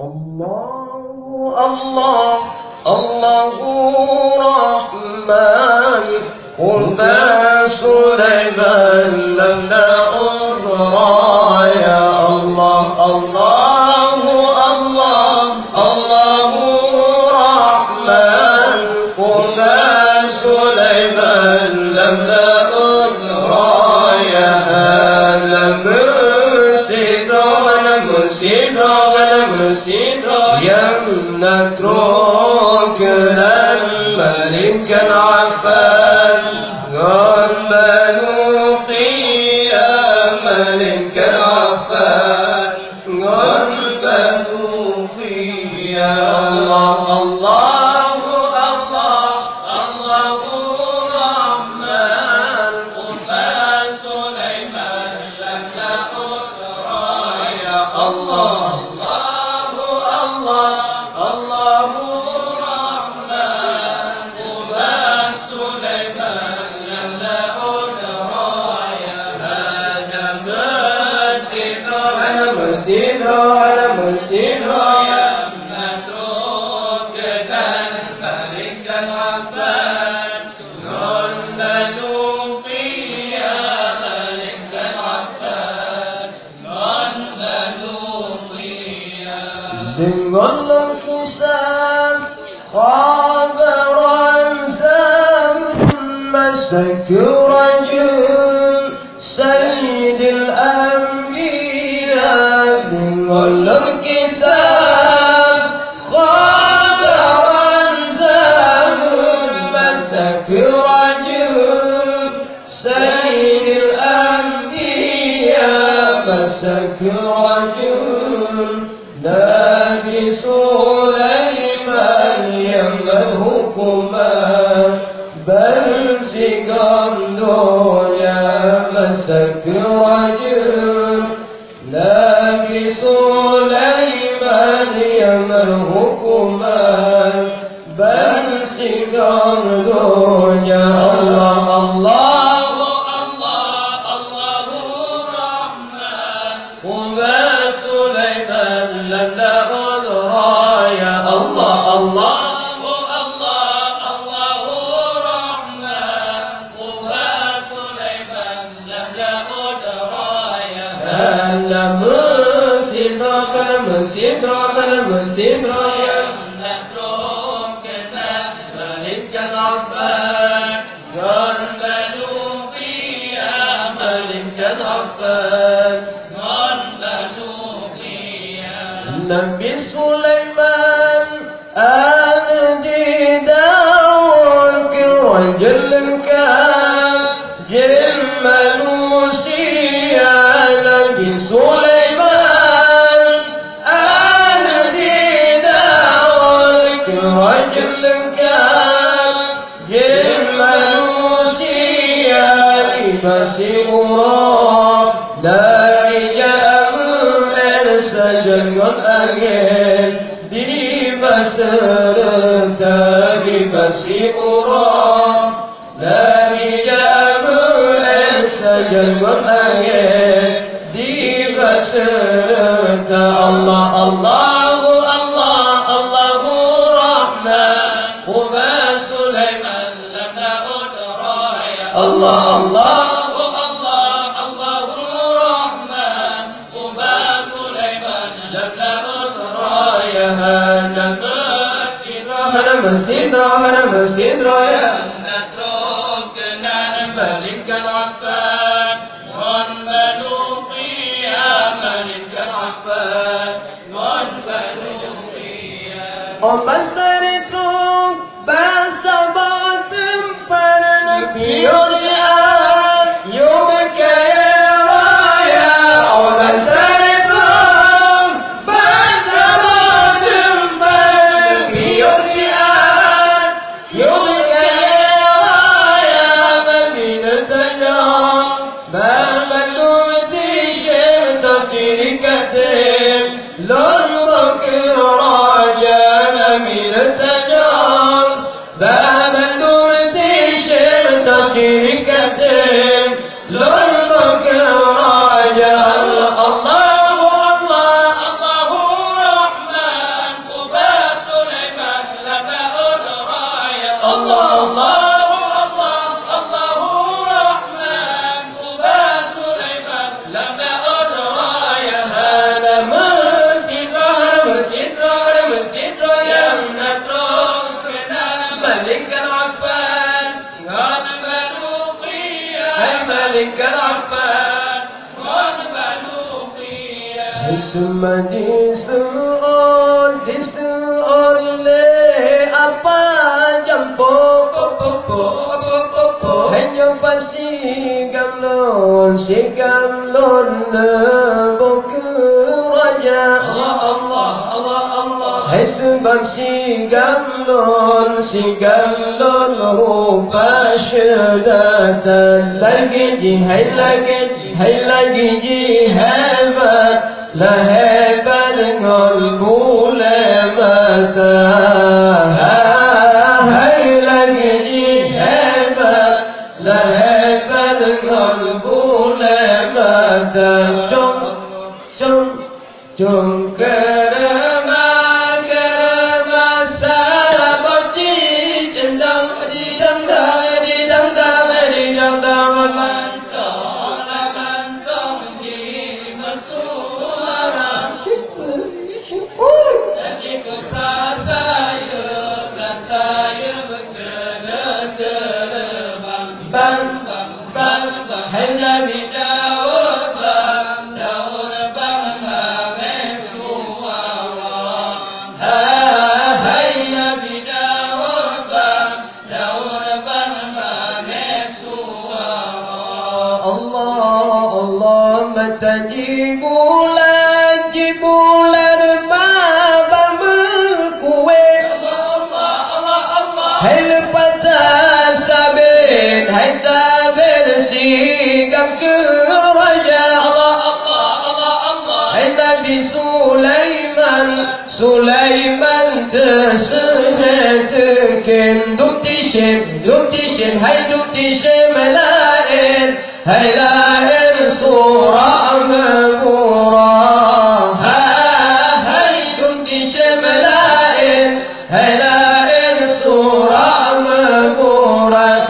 الله الله رحمن قل سليمان لم نعد رايا الله الله الله الله رحمن قل سليمان لم نعد رايا نترك الملك العفان غربنوقي يا ملك العفان غربنوقي يا الله الله الله الله رحمن قل سليمان لم نعد رايا الله على مرسينه يا نترك الملك العفان غنبنوقي يا ملك العفان غنبنوقي يا دنقل الكسام خابر انسام مسك رجل سيد الأنبياء والانكسار خاطرا زمن مسك رجل سيد الأنبياء مسك رجل نبي سليمان يملكما بل سكندر يا مسك رجل نبي سليمان يملكما بل سكندر يا الله الله الله الله رحمن قم سليمان لم نعد رايا الله الله مسيدرا يا نترك الملك العفان غنبنوقي يا ملك العفان غنبنوقي يا نبي سليمان أنجي داوك رجل كان جملوسي يا نبي سليمان رجل كان جملوسي يا مسيرا لا يأمن سجن أجل دي بسر تاني مسيرا لا يأمن سجن أجل دي بسر الله الله الله الله الله الله رحمن قبى سليمان لم نعد رايها مسيدرا يا نتركنا الملك العفان غنبنوقي يا ملك العفان غنبنوقي يا وبصرتك بسبعة الله الله الله رحمن عفان والبلوقية Cuma disuruh le apa jampo hanya pasti gamlon si gamlon boku raja Allah Allah Allah hai sebab si gamlon rupa syedatan lagi ji hai lagi ji hebat la hebat dengan bulan mata hai lagi ji hebat la hebat dengan bulan mata jom kerema sahabat ji cendang di dang mantong di mesuara jadi keprasa saya berkena terbang bang hai Nabi Daud bang mesuara hai Nabi Daud bang mesuara Allah mata jibulan baba mekue hai lepata sabit sigam ke raja hai Nabi Sulaiman tersehetken dukti shem lain hai lahir surah murah hai dukti shem lain hai lahir surah murah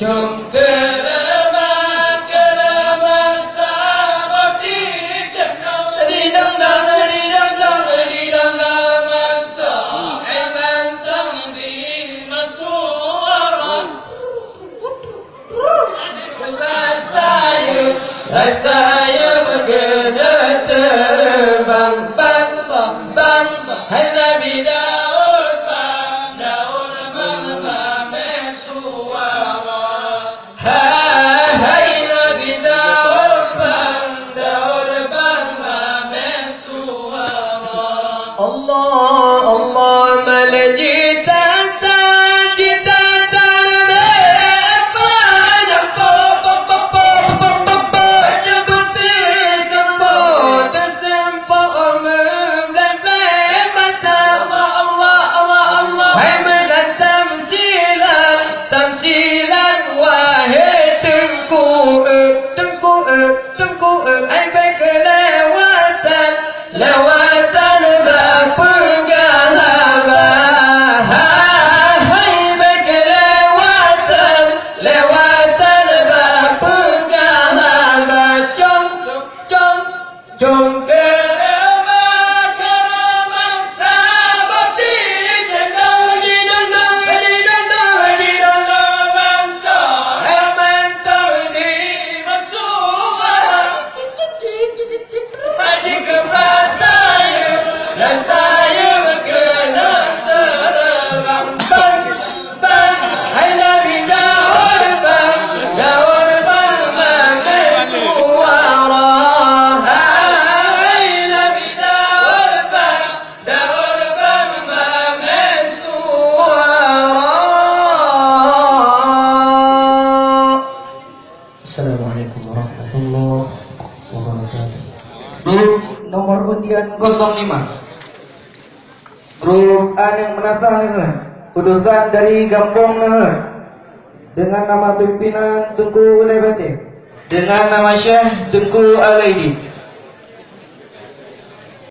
jom kerema sahabat di cendang di dang mantong di mesuara saya berkena terbang bang hai Nabi Daud mesuara hai Nabi Daud mesuara Allah malajita Assalamualaikum warahmatullahi wabarakatuh. Nomor undian 05. Grup A yang merasa Leher, utusan dari Kampung Leher, dengan nama pimpinan Tunku Ulebate, dengan nama Syekh Tunku Alaidi.